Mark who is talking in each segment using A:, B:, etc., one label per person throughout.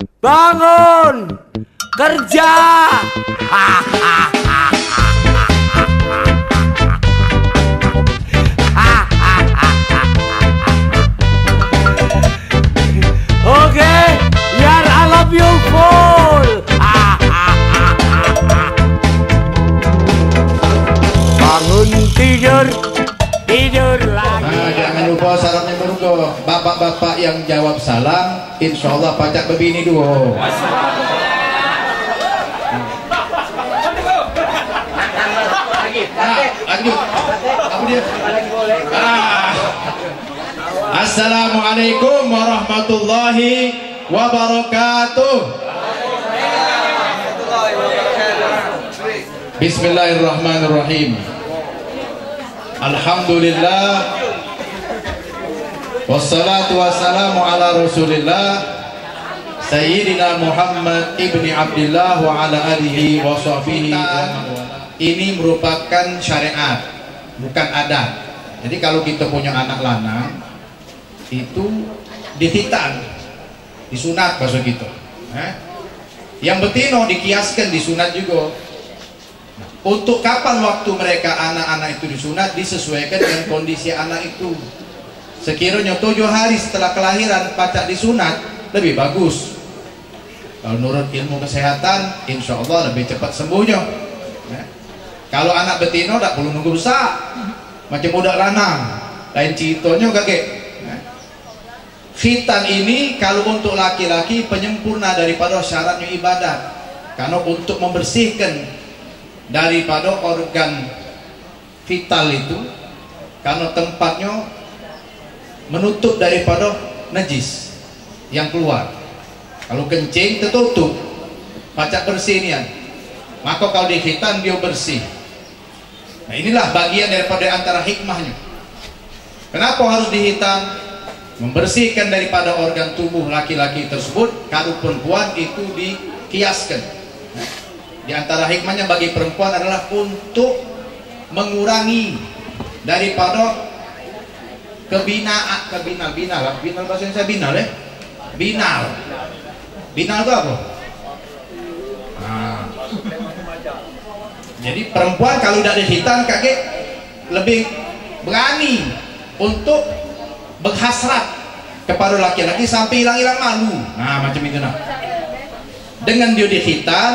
A: Bangun! Kerja! Oke, biar I love you full. Bangun tidur, tidur lagi.
B: Nah, jangan lupa salamnya berunggu. Bapak-bapak yang jawab salam, insya Allah pacak bebini dua. Lanjut. Apa dia? Assalamualaikum warahmatullahi wabarakatuh. Bismillahirrahmanirrahim. Alhamdulillah. Wassalatu wassalamu ala rasulillah Sayyidina Muhammad ibni Abdillah wa ala alihi wa sahbihi. Ini merupakan syariat, bukan adat. Jadi kalau kita punya anak lanang itu dihitan, disunat bahasa gitu. Yang betino dikiaskan disunat juga. Untuk kapan waktu mereka anak-anak itu disunat disesuaikan dengan kondisi anak itu. Sekiranya 7 hari setelah kelahiran pacak disunat lebih bagus. Kalau menurut ilmu kesehatan, insya Allah lebih cepat sembuhnya. Kalau anak betino tak perlu nunggu besar, macam budak lanang, lain citonya kakek. Khitan ini kalau untuk laki-laki penyempurna daripada syaratnya ibadat, karena untuk membersihkan daripada organ vital itu, karena tempatnya menutup daripada najis yang keluar. Kalau kencing tertutup, pacak bersih ini ya. Maka kalau di khitan dia bersih. Nah inilah bagian daripada antara hikmahnya. Kenapa harus dihitan? Membersihkan daripada organ tubuh laki-laki tersebut. Kalau perempuan itu dikiaskan. Di antara hikmahnya bagi perempuan adalah untuk mengurangi daripada binal bahasa Indonesia binal ya? Binal itu apa? Jadi perempuan kalau tidak dihitan kakek lebih berani untuk berhasrat kepada laki-laki sampai hilang-hilang malu. Nah macam itu nah. Dengan dia dihitan,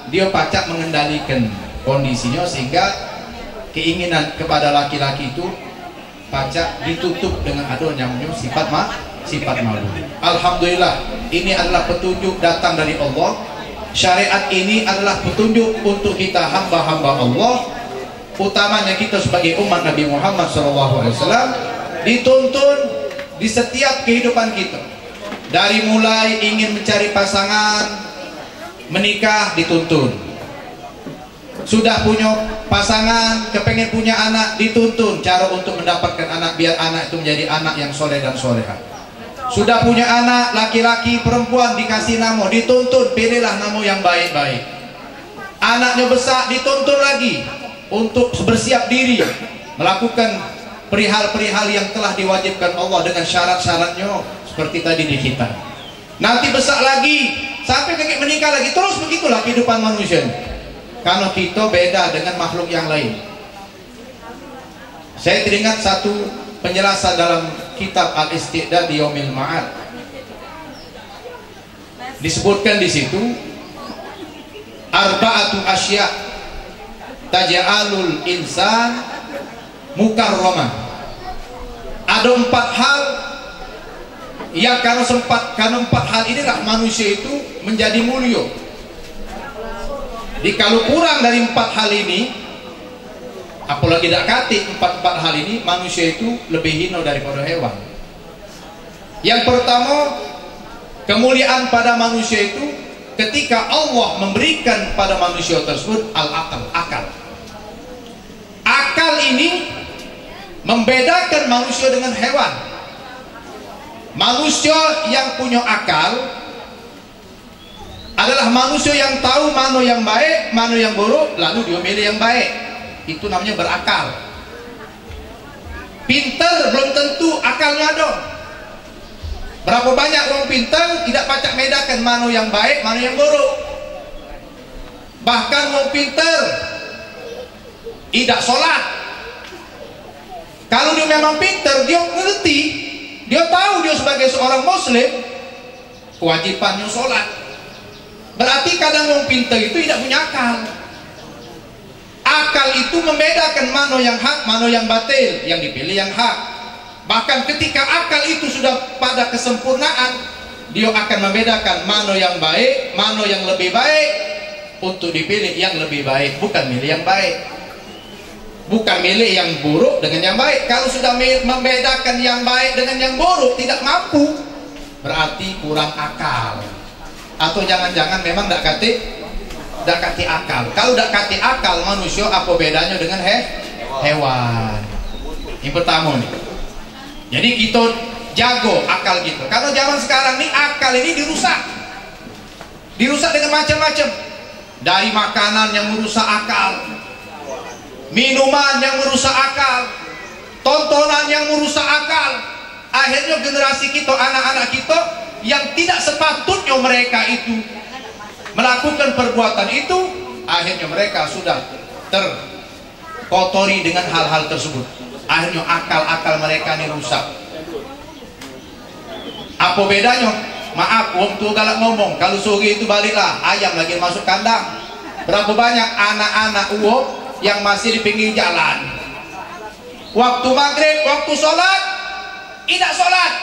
B: dia pacak mengendalikan kondisinya sehingga keinginan kepada laki-laki itu pacak ditutup dengan adanya sifat malu. Alhamdulillah, ini adalah petunjuk datang dari Allah. Syariat ini adalah petunjuk untuk kita hamba-hamba Allah, utamanya kita sebagai umat Nabi Muhammad SAW, dituntun di setiap kehidupan kita. Dari mulai ingin mencari pasangan, menikah dituntun. Sudah punya pasangan, kepengen punya anak, dituntun cara untuk mendapatkan anak biar anak itu menjadi anak yang soleh dan solehah. Sudah punya anak laki-laki perempuan dikasih nama, dituntun pilihlah nama yang baik-baik. Anaknya besar dituntun lagi untuk bersiap diri melakukan perihal-perihal yang telah diwajibkan Allah dengan syarat-syaratnya seperti tadi di kita. Nanti besar lagi sampai kakek menikah lagi, terus begitulah kehidupan manusia. Karena kita beda dengan makhluk yang lain. Saya teringat satu penjelasan dalam kitab Al-Isti'dad di Yaumil Ma'ad. Disebutkan di situ arba'atu asya' taj'alul insan mukarramah. Ada 4 hal yang karena 4 hal inilah manusia itu menjadi mulia. Jadi kalau kurang dari 4 hal ini, apalagi tidak katik 4 hal ini, manusia itu lebih hina daripada hewan. Yang pertama, kemuliaan pada manusia itu ketika Allah memberikan pada manusia tersebut akal. Akal ini membedakan manusia dengan hewan. Manusia yang punya akal adalah manusia yang tahu mana yang baik, mana yang buruk, lalu dia milih yang baik. Itu namanya berakal. Pintar belum tentu akalnya ada. Berapa banyak orang pintar tidak pacak bedakan mana yang baik, mana yang buruk. Bahkan orang pintar tidak sholat. Kalau dia memang pintar, dia ngerti, dia tahu dia sebagai seorang muslim kewajibannya sholat. Berarti kadang orang pintar itu tidak punya akal. Akal itu membedakan mana yang hak, mana yang batil, yang dipilih yang hak. Bahkan ketika akal itu sudah pada kesempurnaan, dia akan membedakan mana yang baik, mana yang lebih baik, untuk dipilih yang lebih baik, bukan milih yang baik, bukan milih yang buruk dengan yang baik. Kalau sudah membedakan yang baik dengan yang buruk tidak mampu, berarti kurang akal. Atau jangan-jangan memang tidak kati akal. Kalau tidak kati akal, manusia apa bedanya dengan hewan? Yang pertama nih. Jadi kita jago akal gitu. Karena zaman sekarang nih akal ini dirusak dengan macam-macam. Dari makanan yang merusak akal, minuman yang merusak akal, tontonan yang merusak akal. Akhirnya generasi kita, anak-anak kita yang tidak sepatutnya mereka itu melakukan perbuatan itu, akhirnya mereka sudah terkotori dengan hal-hal tersebut. Akhirnya akal-akal mereka ini rusak. Apa bedanya? Maaf, wong tua galak ngomong, kalau sore itu baliklah ayam lagi masuk kandang. Berapa banyak anak-anak uang yang masih di pinggir jalan, waktu maghrib, waktu sholat tidak sholat.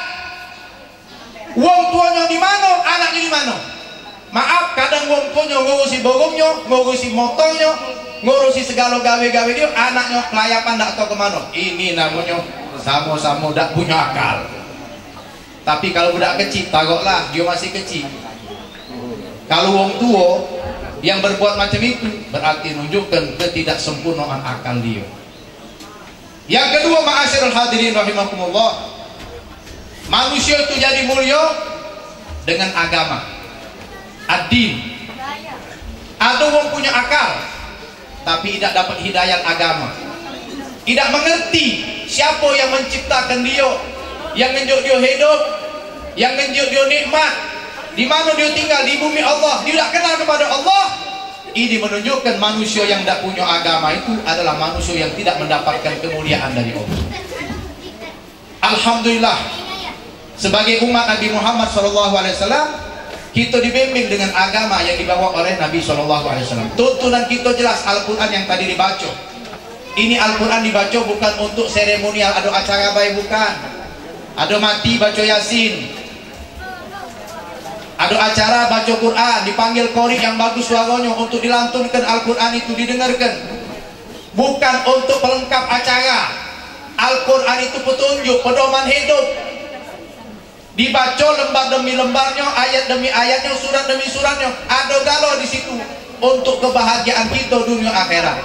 B: Wong tuanya di mana, anaknya di mana? Maaf, kadang wong tuanya ngurusi bogongnya, ngurusi motornya, ngurusi segala gawe-gawe dia, anaknya kelayapan tidak tahu kemana. Ini namanya sama-sama tidak punya akal. Tapi kalau budak kecil, tagoklah dia masih kecil. Kalau wong tua yang berbuat macam itu, berarti menunjukkan ketidaksempurnaan akal dia. Yang kedua, ma'asyiral hadirin rahimakumullah, manusia itu jadi mulia dengan agama, ad-din. Ada orang punya akal tapi tidak dapat hidayah agama, tidak mengerti siapa yang menciptakan dia, yang menjadikan dia hidup, yang menjadikan dia nikmat, di mana dia tinggal di bumi Allah, dia tidak kenal kepada Allah. Ini menunjukkan manusia yang tidak punya agama itu adalah manusia yang tidak mendapatkan kemuliaan dari Allah. Alhamdulillah, sebagai umat Nabi Muhammad SAW, kita dibimbing dengan agama yang dibawa oleh Nabi SAW. Tuntunan kita jelas, Al-Quran yang tadi dibaca. Ini Al-Quran dibaca bukan untuk seremonial, ada acara baik, bukan. Ada mati baca Yasin, ada acara baca Quran, dipanggil qori yang bagus suaranya untuk dilantunkan Al-Quran itu didengarkan. Bukan untuk pelengkap acara. Al-Quran itu petunjuk, pedoman hidup. Dibaca lembar demi lembarnya, ayat demi ayatnya, surat demi suratnya. Ada galau di situ untuk kebahagiaan kita dunia akhirat.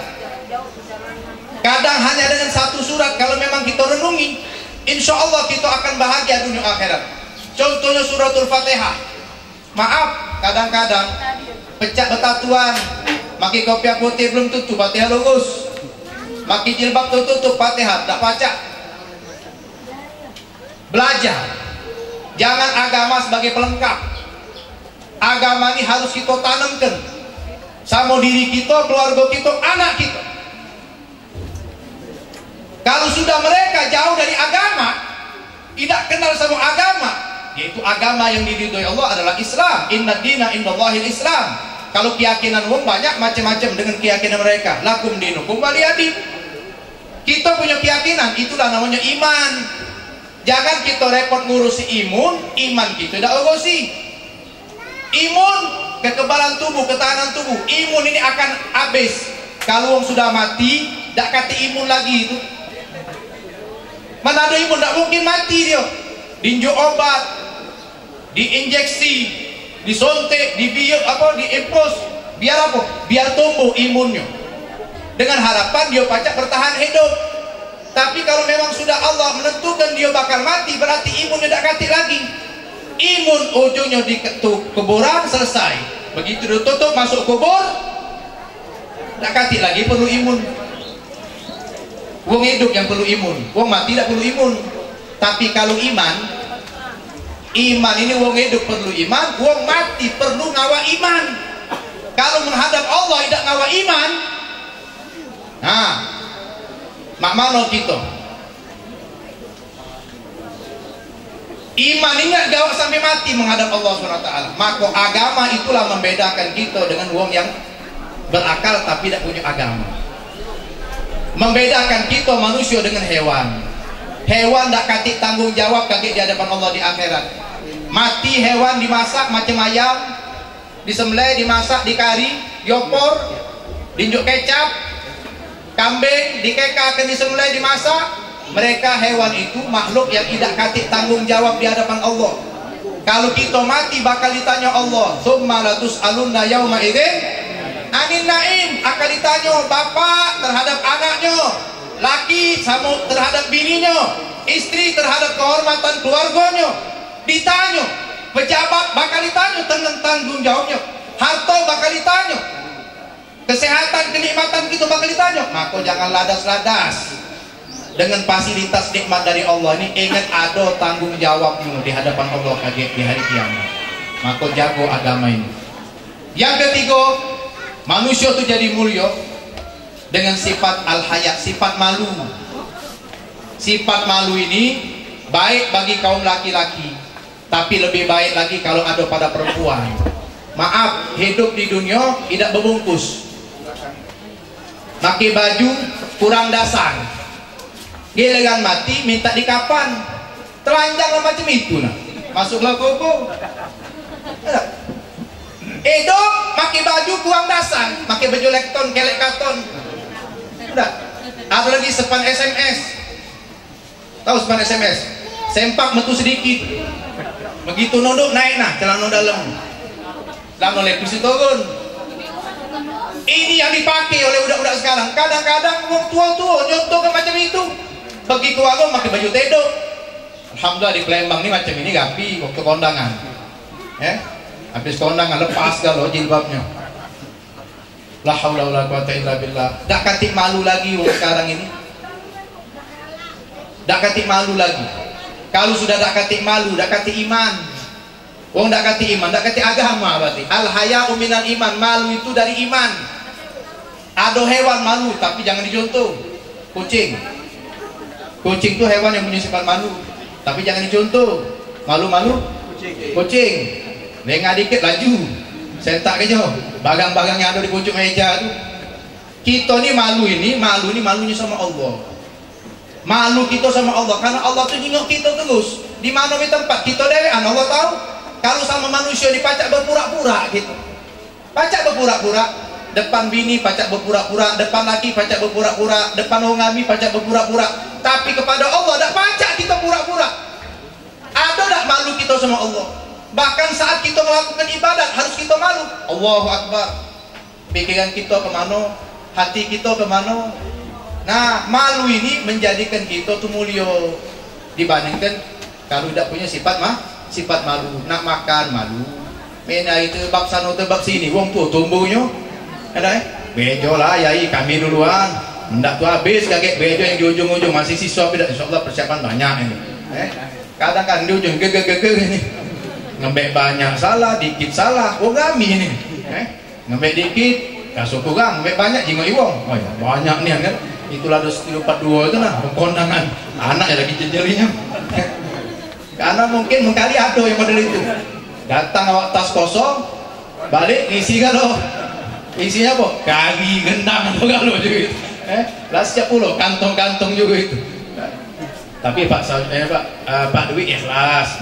B: Kadang hanya dengan satu surat kalau memang kita renungi, insya Allah kita akan bahagia dunia akhirat. Contohnya suratul Fatihah. Maaf, kadang-kadang pecah betatuan, maki kopiah putih belum tutup Fatihah lurus, maki jilbab tutup Fatihah tak baca. Belajar. Jangan agama sebagai pelengkap. Agama ini harus kita tanamkan sama diri kita, keluarga kita, anak kita. Kalau sudah mereka jauh dari agama, tidak kenal sama agama, yaitu agama yang diridhoi Allah adalah Islam. Inna dina indallahil Islam. Kalau keyakinan orang banyak macam-macam dengan keyakinan mereka. Lakum dinukum waliyadin. Kita punya keyakinan, itulah namanya iman. Jangan kita repot ngurusi iman kita tidak urusi. Imun, kekebalan tubuh, ketahanan tubuh. Imun ini akan habis. Kalau orang sudah mati, tidak kata imun lagi itu. Mana ada imun, tidak mungkin mati dia. Diinjek obat, diinjeksi, disuntik, diimpus. Biar apa? Biar tumbuh imunnya. Dengan harapan dia pacak bertahan hidup. Tapi kalau memang sudah Allah menentukan dia bakal mati, berarti imunnya tidak kati lagi. Imun ujungnya di kuburan, selesai. Begitu ditutup masuk kubur, tidak kati lagi, perlu imun. Wong hidup yang perlu imun, wong mati tidak perlu imun. Tapi kalau iman, Iman ini wong hidup perlu iman, wong mati perlu ngawa iman. Kalau menghadap Allah tidak ngawa iman, nah mak mano kita iman ini gak gawat sampai mati menghadap Allah SWT. Maka agama itulah membedakan kita dengan wong yang berakal tapi tidak punya agama. Membedakan kita manusia dengan hewan. Hewan tak katik tanggung jawab kaget di hadapan Allah di akhirat. Mati hewan dimasak macam ayam, disembelih, dimasak, dikari, diopor, dinjuk kecap. Kambing dikekakan, disembelih, dimasak. Mereka hewan itu makhluk yang tidak katik tanggung jawab di hadapan Allah. Kalau kita mati bakal ditanya Allah, summa latus'alunna yauma idzin anin naim. Akan ditanya bapak terhadap anaknya, laki sama terhadap bininya, istri terhadap kehormatan keluarganya. Ditanya, pejabat bakal ditanya tentang tanggung jawabnya, harta bakal ditanya, kesehatan kenikmatan kita bakal ditanya. Maka jangan ladas-ladas dengan fasilitas nikmat dari Allah ini. Ingat ada tanggung jawabmu di hadapan Allah kaget di hari kiamat. Maka jago agama ini. Yang ketiga, manusia itu jadi mulia dengan sifat al-haya, sifat malu. Sifat malu ini baik bagi kaum laki-laki, tapi lebih baik lagi kalau ada pada perempuan. Maaf, hidup di dunia tidak berbungkus. Pakai baju kurang dasar, giliran mati minta dikapan, telanjang macam itu nah. Masuklah koko. Hidup pakai baju kurang dasar, pakai baju lekton, kelek karton. Udah. Ada lagi sepan SMS. Tahu sepan SMS? Sempak metu sedikit. Begitu nunduk naik nah celana dalam. Lama lepis turun. Ini yang dipakai oleh budak-budak sekarang. Kadang-kadang wong tua-tua nyontoh ke macam itu. Pergi ke warung pakai baju tedok. Alhamdulillah di Palembang ini macam ini gapi waktu kondangan. Habis kondangan lepas kalau jilbabnya. La haula wala quwata illa billah. Dak katik malu lagi wong sekarang ini. Dak katik malu lagi. Kalau sudah dak katik malu, dak katik iman. Wong dak katik iman, dak katik agama berarti. Al haya'u minal iman, malu itu dari iman. Ada hewan malu tapi jangan dicontoh. Kucing. Kucing itu hewan yang punya sifat malu, tapi jangan dicontoh. Malu-malu kucing. Lengah dikit laju. Sentak ke jauh. Bagang-bagang yang ada di pucuk meja itu. Kita ni malunya sama Allah. Malu kita sama Allah karena Allah tu jenguk kita terus. Di mana di tempat kita dewean Allah tahu. Kalau sama manusia dipacak berpura-pura gitu. Pacak berpura-pura. Depan bini pacak berpura-pura, depan laki pacak berpura-pura, depan orang kami pacak berpura-pura. Tapi kepada Allah tak pacak kita pura-pura. Ada tak malu kita sama Allah? Bahkan saat kita melakukan ibadat harus kita malu. Allahu Akbar. Pikiran kita kemana? Hati kita kemana? Nah, malu ini menjadikan kita tu mulia dibandingkan kalau tidak punya sifat malu. Nak makan malu. Mena itu bab sana bab sini. Wong tu tumbuhnya ada bejo lah yai kami duluan. Hendak tu habis kaget bejo yang di ujung-ujung masih siswa tidak. Insyaallah persiapan banyak ini. Kadang-kadang di ujung geger ini. Ngembek banyak salah, dikit salah. Oh kami ini. Ngembek dikit, kasih kurang, ngembek banyak jingok iwong. Oh ya, banyak nih kan. Itulah 242 itu nah, kondangan. Anak ya lagi jejerinya. Karena mungkin mengkali ada yang model itu. Datang awak tas kosong, balik ngisi kan loh. Isinya apa? Kali gendang atau kalau juga itu. Lah setiap pulau kantong-kantong juga itu. Tapi Pak Dwi ikhlas,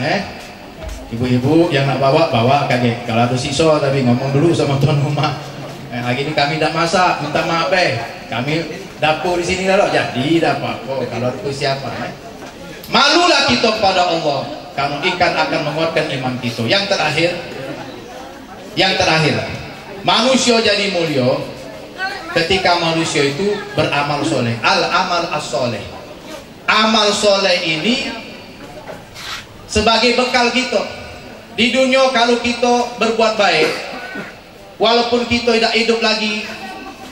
B: Ibu-ibu yang nak bawa kaget. Kalau ada siswa tapi ngomong dulu sama tuan rumah. Lagi ini kami tidak masak, minta maaf kami dapur di sini loh. Jadi dapat. Oh, kalau itu siapa? Malulah kita kepada Allah. Karena ikan akan menguatkan iman kita. Yang terakhir, manusia jadi mulia ketika manusia itu beramal soleh. Al-amal as-soleh. Amal soleh ini sebagai bekal kita di dunia. Kalau kita berbuat baik, walaupun kita tidak hidup lagi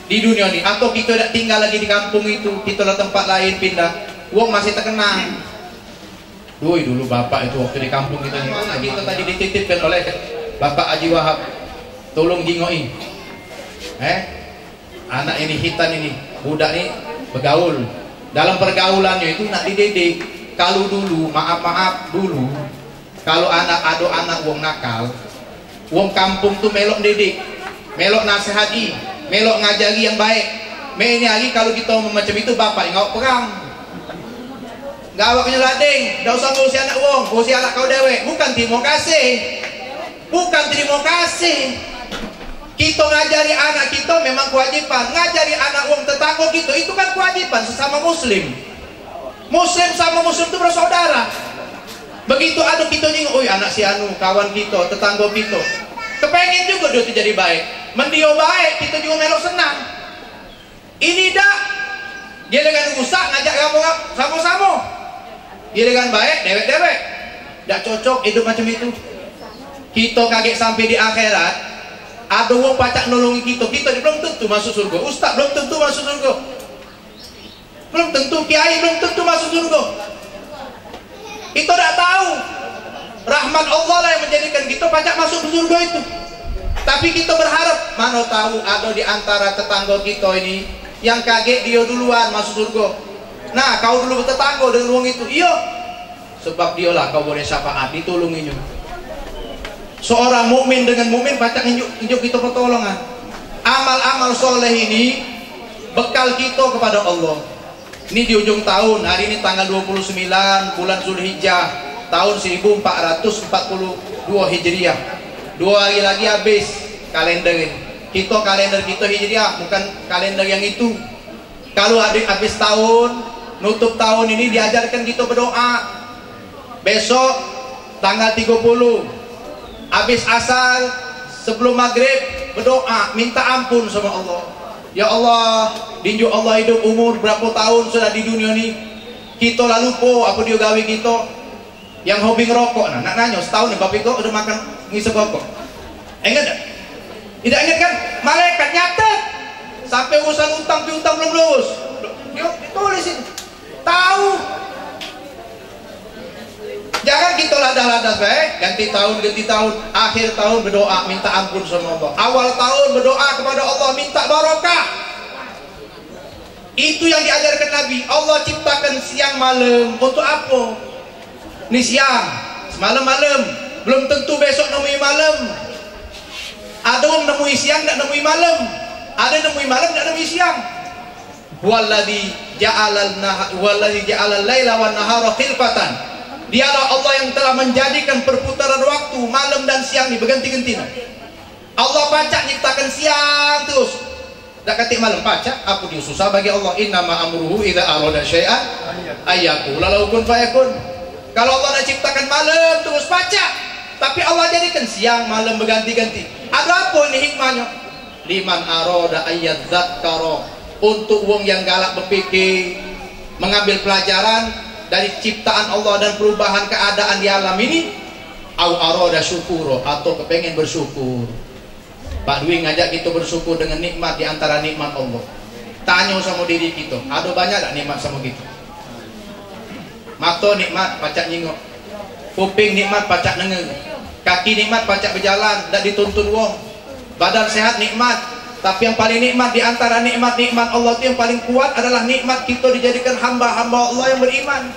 B: di dunia ini, atau kita tidak tinggal lagi di kampung itu, kita ke tempat lain pindah, wong masih terkenang. Dulu bapak itu waktu di kampung kita nih, kita tadi dititipkan oleh Bapak Haji Wahab, tolong jingoi. Anak ini hitan ini, budak ini bergaul. Dalam pergaulannya itu nak dididik. Kalau dulu, maaf dulu, kalau anak wong nakal, wong kampung tuh melok didik, melok nasihati, melok ngajari yang baik. Ini lagi kalau kita macam itu bapak ngawak perang. Gawaknya lading, dah usah ngurusi anak wong, ngurusi anak kau dewe. Bukan terima kasih. Bukan terima kasih. Kita ngajari anak kita memang kewajiban. Ngajari anak wong tetangga kita itu kan kewajiban sesama muslim. Muslim sama muslim itu bersaudara. Begitu ada kita nyinggung, oi anak si anu, kawan kita, tetangga kita. Kepengen juga dia itu jadi baik. Mendio baik, kita juga melok senang. Ini dah dia dengan rusak ngajak kamu sama-sama. Dia dengan baik, dewek-dewek. Tak cocok hidup macam itu. Kita kaget sampai di akhirat, ada orang pacak nolongi kita. Kita belum tentu masuk surga. Ustaz belum tentu masuk surga. Belum tentu kiai belum tentu masuk surga. Kita tak tahu. Rahmat Allah lah yang menjadikan kita pacak masuk ke surga itu. Tapi kita berharap, mana tahu ada di antara tetangga kita ini yang kaget dia duluan masuk surga. Nah, kau dulu bertetangga dengan orang itu. Iya. Sebab dialah kau boleh syafaat, ditolonginya. Seorang mukmin dengan mukmin pacak injuk kita pertolongan. Amal-amal soleh ini bekal kita kepada Allah. Ini di ujung tahun, hari ini tanggal 29 bulan Zulhijjah tahun 1442 Hijriah. 2 hari lagi habis kalender ini. Kalender kita Hijriah, bukan kalender yang itu. Kalau habis tahun, nutup tahun ini diajarkan kita berdoa. Besok tanggal 30 habis asar sebelum maghrib berdoa minta ampun sama Allah. Ya Allah, dinjuk Allah hidup umur berapa tahun sudah di dunia ini, kita lalu apa dia gawe kita yang hobi ngerokok. Nah, nak nanya setahun nih bapak itu udah makan ngisep rokok. Ingat tak? Tidak ingat kan? Malaikat nyatet sampai urusan utang piutang belum lulus. Dia tulis itu. Tahu. Jangan kita ladah-ladah baik, ganti tahun, akhir tahun berdoa minta ampun sama Allah. Awal tahun berdoa kepada Allah minta barokah. Itu yang diajarkan Nabi. Allah ciptakan siang malam untuk apa? Ini siang, malam-malam, belum tentu besok nemui malam. Ada orang nemui siang, tak nemui malam. Ada nemui malam, tak nemui siang. Walladzi ja'alal laila wan nahara khilfatan. Dialah Allah yang telah menjadikan perputaran waktu malam dan siang ini berganti-ganti. Allah pacak nyiptakan siang terus. Tak katik malam pacak, apa dia susah bagi Allah. Innama amruhu idza arada syai'an ayyaqula lahu kun fayakun. Kalau Allah dah ciptakan malam terus pacak, tapi Allah jadikan siang malam berganti-ganti. Ada apa ini hikmahnya? Liman arada ayyadzakkara, untuk wong yang galak berpikir, mengambil pelajaran dari ciptaan Allah dan perubahan keadaan di alam ini. Au arada syukuro, atau kepengen bersyukur. Pak Dwi ngajak kita bersyukur dengan nikmat di antara nikmat Allah. Tanya sama diri kita, ada banyak tak nikmat sama kita? Mata nikmat pacak nyingok, kuping nikmat pacak denger, kaki nikmat pacak berjalan, tak dituntun wong. Badan sehat nikmat, tapi yang paling nikmat di antara nikmat-nikmat Allah itu yang paling kuat adalah nikmat kita dijadikan hamba-hamba Allah yang beriman.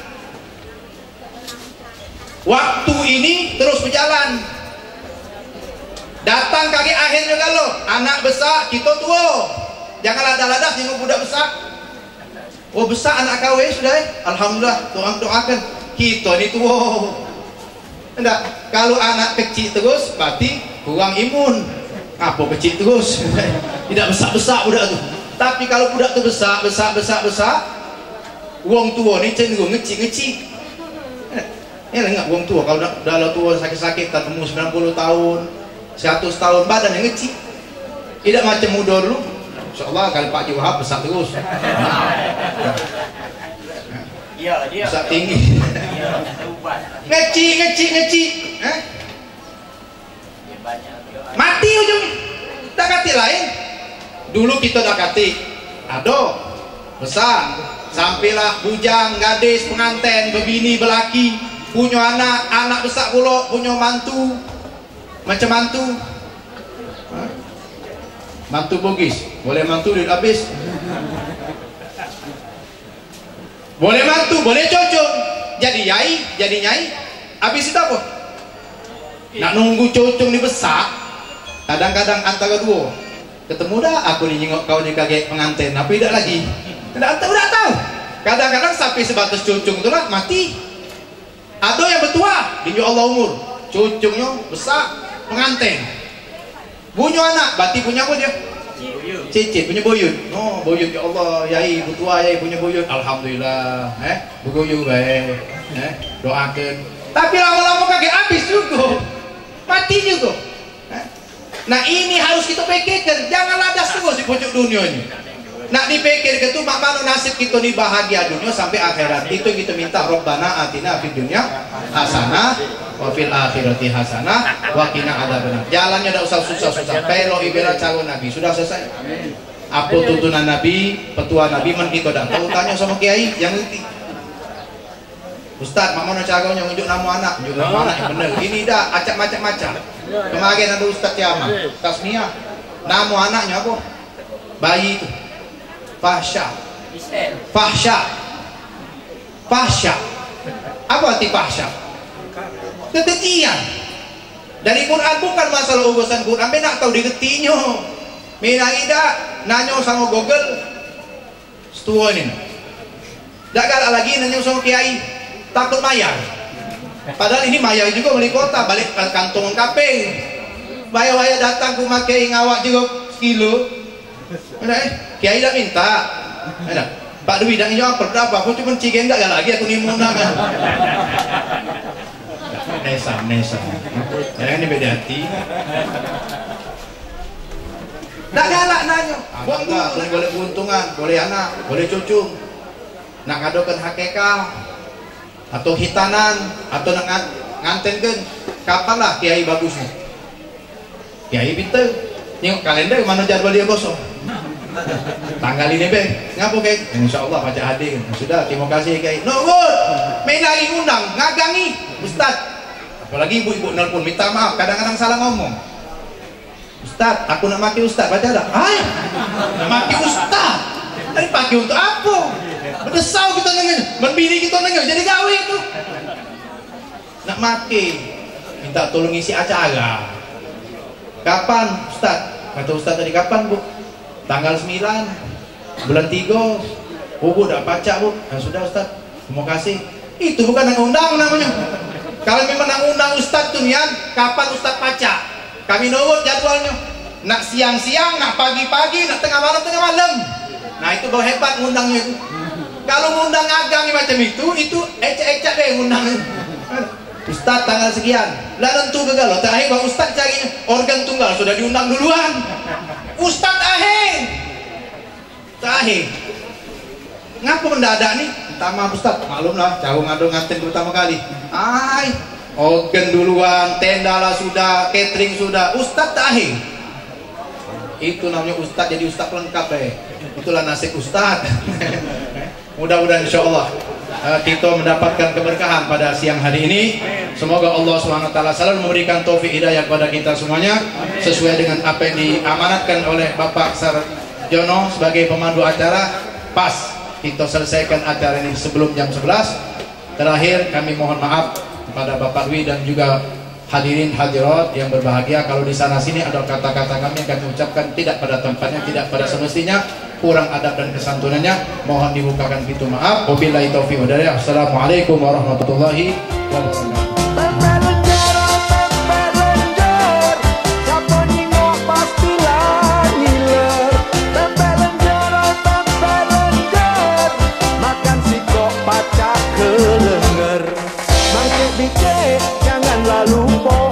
B: Waktu ini terus berjalan. Datang kaki akhirnya kalau anak besar kita tua. Jangan ladah-ladah tengok budak besar. Oh besar anak kau sudah. Alhamdulillah, Tuhan doakan. Kita ni tua. Enggak, kalau anak kecil terus berarti kurang imun. Apa kecil terus? Tidak besar-besar budak tu. Tapi kalau budak tu besar, wong tua ni cenderung ngecik-ngecik. Ingat wong tua kalau dah tua sakit-sakit, tak umur 90 tahun, 100 tahun, badan yang ngecik. Tidak macam muda dulu. InsyaAllah kalau Pak Haji Wahab besar terus. Besar tinggi. Ngecik. Mati ujungnya. Tak kati lain. Dulu kita dah kati. Ada besar. Sampailah bujang, gadis, pengantin, berbini, belaki. punya anak besar pula, punya mantu macam mantu. Mantu bugis, boleh mantu duit habis. Boleh mantu, boleh cocok. Jadi yai, jadi nyai. Habis itu apa? Nak nunggu cocok ni besar. Kadang-kadang antara dua ketemu dah, aku ni nyengok kau ni kaget pengantin, tapi tidak lagi. Tidak tahu. Kadang-kadang sampai sebatas cocok tu lah mati. Ada yang bertua, dinjuk Allah umur, cocoknya besar pengantin. Punya anak, berarti punya apa dia? Cicit, punya boyut. Oh, boyut ya Allah, yai bertua, yai punya boyut. Alhamdulillah, bergoyut baik. Doakan. Tapi lama-lama kaget habis juga. Mati juga. Nah, ini harus kita pikirkan, jangan ladas terus di pojok dunia ini. Nak dipikir gitu, mak mana nasib kita ni bahagia dunia sampai akhirat. Itu kita minta Rabbana atina fid dunya hasanah wa fil akhirati hasanah wa qina adzabannar. Jalannya tidak usah susah-susah. Pero ibarat calon Nabi sudah selesai. Apa tuntunan Nabi, petua Nabi men kita dak tahu, tanya sama kiai yang ngerti. Ustaz, mak mana caranya unjuk nama anak? Unjuk nama anak yang benar. Ini dah acak macam-macam. Kemarin ada Ustaz Tiama, tasmiyah. Nama anaknya apa? Bayi itu. Fahsya. Apa arti fahsya? Kekejian. Dari Quran bukan masalah urusan Quran, be nak tahu digetinyo. Minang ida nanyo sama Google. Setua ni. Dak galak lagi nanyo sama kiai, takut mayar. Padahal ini mayar juga beli kota, balik ke kantong kaping. Bayar-bayar datang ku makai ngawak juga sekilo. Kiai dah minta. Pak Dwi dah jawab berapa? Aku cuma cigen enggak lagi aku ni munang. Nesa. Ini beda hati. Tak galak nanya. Buang boleh keuntungan, boleh anak, boleh cucu. Nak ngadokan hakikah atau hitanan atau nak ngantenkan kapanlah kiai bagusnya. Kiai pinter. Tengok kalender mana jadwal dia kosong. Tanggal ini be, ngapu kek? Insyaallah baca hadir. Sudah, terima kasih kek. Nurul, main lagi undang, ngagangi Ustaz. Apalagi ibu-ibu nelpon minta maaf, kadang-kadang salah ngomong. Ustaz, aku nak maki Ustaz, baca dah. Hai, nak maki Ustaz. Tadi pakai untuk apa? Berdesau kita dengar, berbini kita dengar, jadi gawe itu. Nak maki, minta tolong isi acara. Kapan Ustaz? Kata Ustaz tadi kapan bu? Tanggal 9 bulan 3. Oh bu dah baca bu. Nah, sudah Ustaz, terima kasih. Itu bukan undang namanya. Kalau memang undang Ustaz tuh nian, kapan Ustaz baca? Kami nurut jadwalnya. Nak siang-siang, nak pagi-pagi, nak tengah malam. Nah itu baru hebat ngundangnya itu. Kalau ngundang agang macam itu ecek-ecek deh ngundangnya. Ustaz tanggal sekian, lah tentu gagal loh. Terakhir bang Ustaz carinya organ tunggal sudah diundang duluan. Ustaz terakhir. Ngapa mendadak nih? Minta maaf Ustaz, maklum lah, jauh ngadu nganten pertama kali. Organ duluan, tenda lah sudah, catering sudah, Ustaz terakhir. Itu namanya Ustaz jadi Ustaz pelengkap deh. Itulah nasib Ustaz. Mudah-mudahan insyaallah kita mendapatkan keberkahan pada siang hari ini. Semoga Allah SWT selalu memberikan taufik hidayah kepada kita semuanya sesuai dengan apa yang diamanatkan oleh Bapak Sarjono sebagai pemandu acara. Pas kita selesaikan acara ini sebelum jam 11. Terakhir kami mohon maaf kepada Bapak Dwi dan juga hadirin hadirat yang berbahagia kalau di sana sini ada kata-kata kami yang kami ucapkan tidak pada tempatnya, tidak pada semestinya, kurang adab dan kesantunannya, mohon dibukakan pintu maaf. Wabillahi taufiq wal hidayah. Assalamualaikum warahmatullahi wabarakatuh.
A: Janganlah lupa